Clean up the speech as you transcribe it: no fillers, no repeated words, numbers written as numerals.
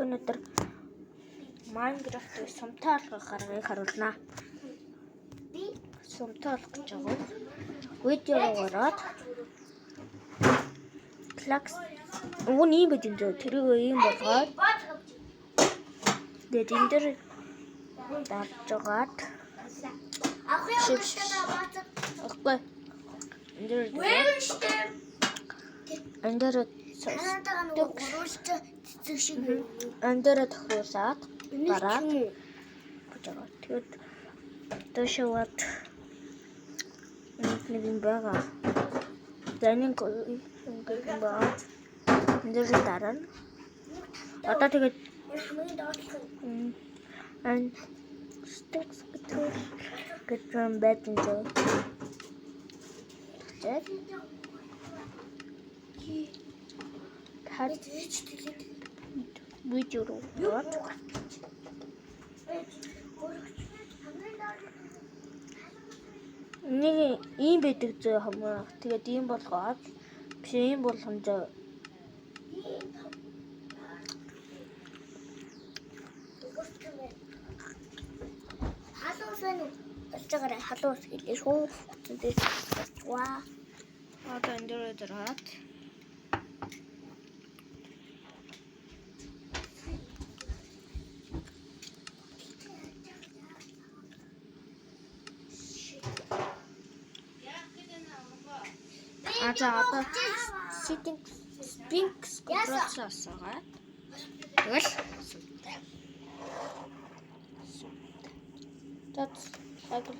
Өнөөдөр Minecraft-ийг сумтай олгох аргыг харуулнаа. Сумтай олох гэж байгаа. Видео ороод Flex үүний юм бид энэ тэрийг ийм болгоод тэгээд энэ дээр дарж жагаад Окей. Андера тохируулаад бараад бочоод тэгээд төшөөд нэг юм байгаа. Данинг ингээд баад андера дараад одоо тэгээд and sticks get from bed into that had video what нэг ийм байдаг зөө хамаа тэгээд ийм болгоод биш ийм болгонд Алжаагаар халуус гэлээ шүү. Тэндээс ваа. Одоо энэ дээр дараад. Одоо sitting sphinx процессораа. Тэгэл That's like a